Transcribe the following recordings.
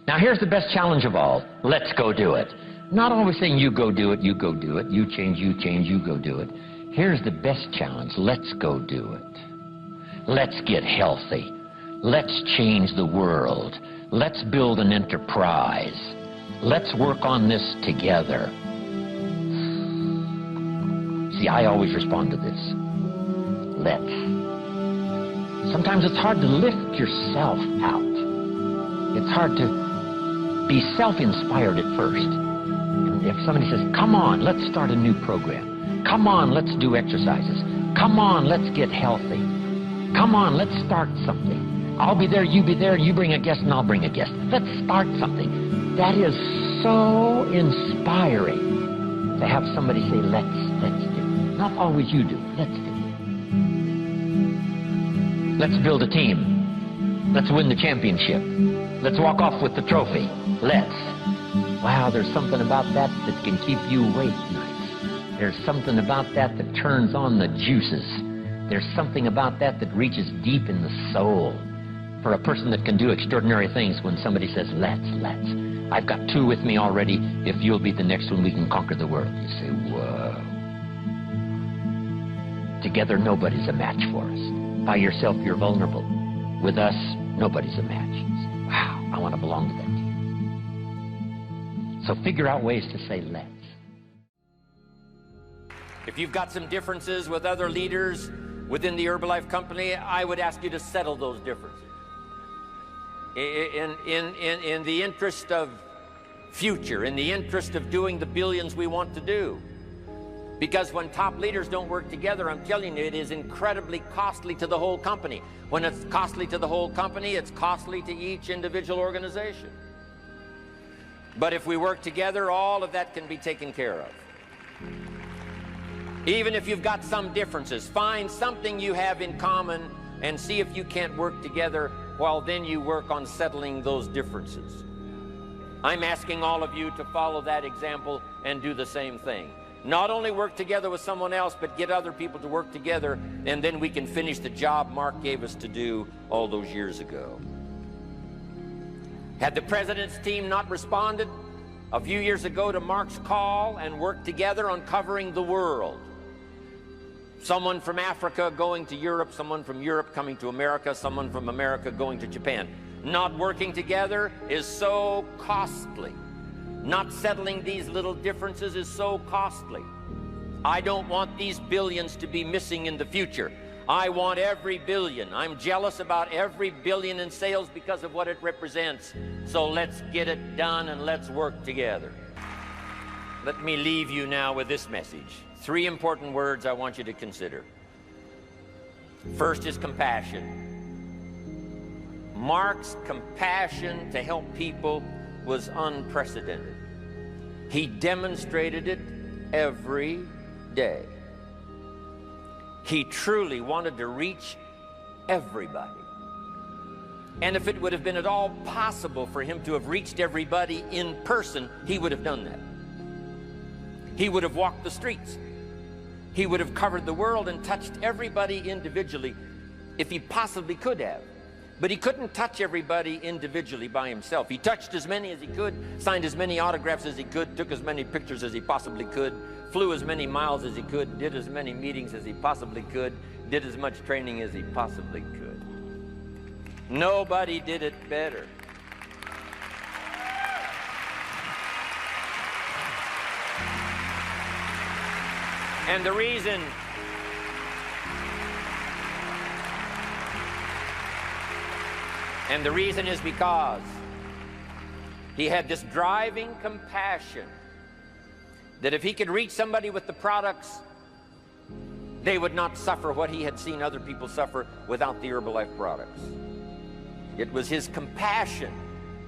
Now here's the best challenge of all. Let's go do it. Not always saying you go do it, you go do it, you change, you go do it. Here's the best challenge. Let's go do it. Let's get healthy. Let's change the world. Let's build an enterprise. Let's work on this together. See, I always respond to this. Let's. Sometimes it's hard to lift yourself out. It's hard to be self-inspired at first. And if somebody says, come on, let's start a new program. Come on, let's do exercises. Come on, let's get healthy. Come on, let's start something. I'll be there, you be there, you bring a guest and I'll bring a guest. Let's start something. That is so inspiring to have somebody say, let's do. Not always you do, let's do. Let's build a team. Let's win the championship. Let's walk off with the trophy. Let's. Wow, there's something about that that can keep you awake nights. There's something about that that turns on the juices. There's something about that that reaches deep in the soul. For a person that can do extraordinary things when somebody says, let's. I've got two with me already. If you'll be the next one, we can conquer the world. You say, whoa. Together, nobody's a match for us. By yourself, you're vulnerable. With us, nobody's a match. You say, wow, I want to belong to that team. So figure out ways to say, let's. If you've got some differences with other leaders within the Herbalife company, I would ask you to settle those differences. In the interest of future, in the interest of doing the billions we want to do. Because when top leaders don't work together, I'm telling you, it is incredibly costly to the whole company. When it's costly to the whole company, it's costly to each individual organization. But if we work together, all of that can be taken care of. Even if you've got some differences, find something you have in common and see if you can't work together while then you work on settling those differences. I'm asking all of you to follow that example and do the same thing. Not only work together with someone else, but get other people to work together, and then we can finish the job Mark gave us to do all those years ago. Had the president's team not responded a few years ago to Mark's call and worked together on covering the world, someone from Africa going to Europe, someone from Europe coming to America, someone from America going to Japan. Not working together is so costly. Not settling these little differences is so costly. I don't want these billions to be missing in the future. I want every billion. I'm jealous about every billion in sales because of what it represents. So let's get it done and let's work together. Let me leave you now with this message. 3 important words I want you to consider. First is compassion. Mark's compassion to help people was unprecedented. He demonstrated it every day. He truly wanted to reach everybody. And if it would have been at all possible for him to have reached everybody in person, he would have done that. He would have walked the streets. He would have covered the world and touched everybody individually if he possibly could have. But he couldn't touch everybody individually by himself. He touched as many as he could, signed as many autographs as he could, took as many pictures as he possibly could, flew as many miles as he could, did as many meetings as he possibly could, did as much training as he possibly could. Nobody did it better. And the reason is because he had this driving compassion that if he could reach somebody with the products, they would not suffer what he had seen other people suffer without the Herbalife products. It was his compassion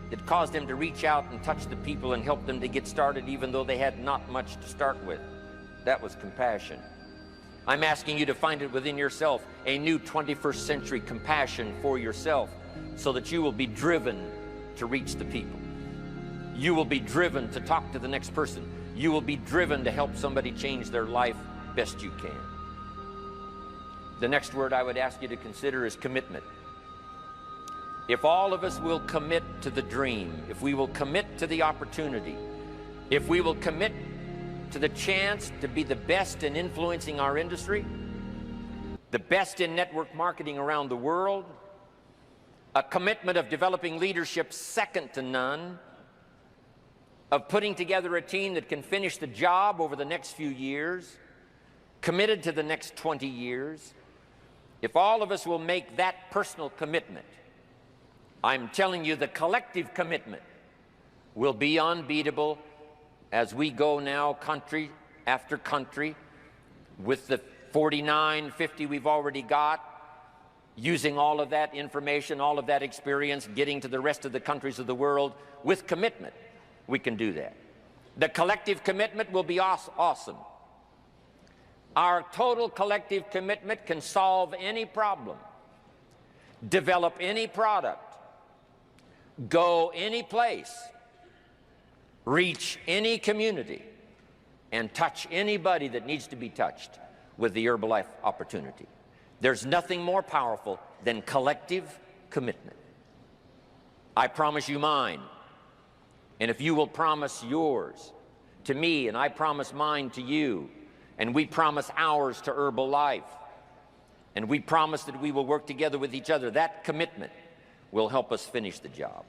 that caused him to reach out and touch the people and help them to get started even though they had not much to start with. That was compassion. I'm asking you to find it within yourself, a new 21st century compassion for yourself, so that you will be driven to reach the people. You will be driven to talk to the next person. You will be driven to help somebody change their life best you can. The next word I would ask you to consider is commitment. if all of us will commit to the dream, if we will commit to the opportunity, if we will commit to the chance to be the best in influencing our industry, the best in network marketing around the world, a commitment of developing leadership second to none, of putting together a team that can finish the job over the next few years, committed to the next 20 years, if all of us will make that personal commitment, I'm telling you the collective commitment will be unbeatable as we go now country after country with the 49, 50 we've already got, using all of that information, all of that experience, getting to the rest of the countries of the world with commitment. We can do that. The collective commitment will be awesome. Our total collective commitment can solve any problem, develop any product, go any place, reach any community, and touch anybody that needs to be touched with the Herbalife opportunity. There's nothing more powerful than collective commitment. I promise you mine. And if you will promise yours to me, and I promise mine to you, and we promise ours to Herbalife, and we promise that we will work together with each other, that commitment will help us finish the job.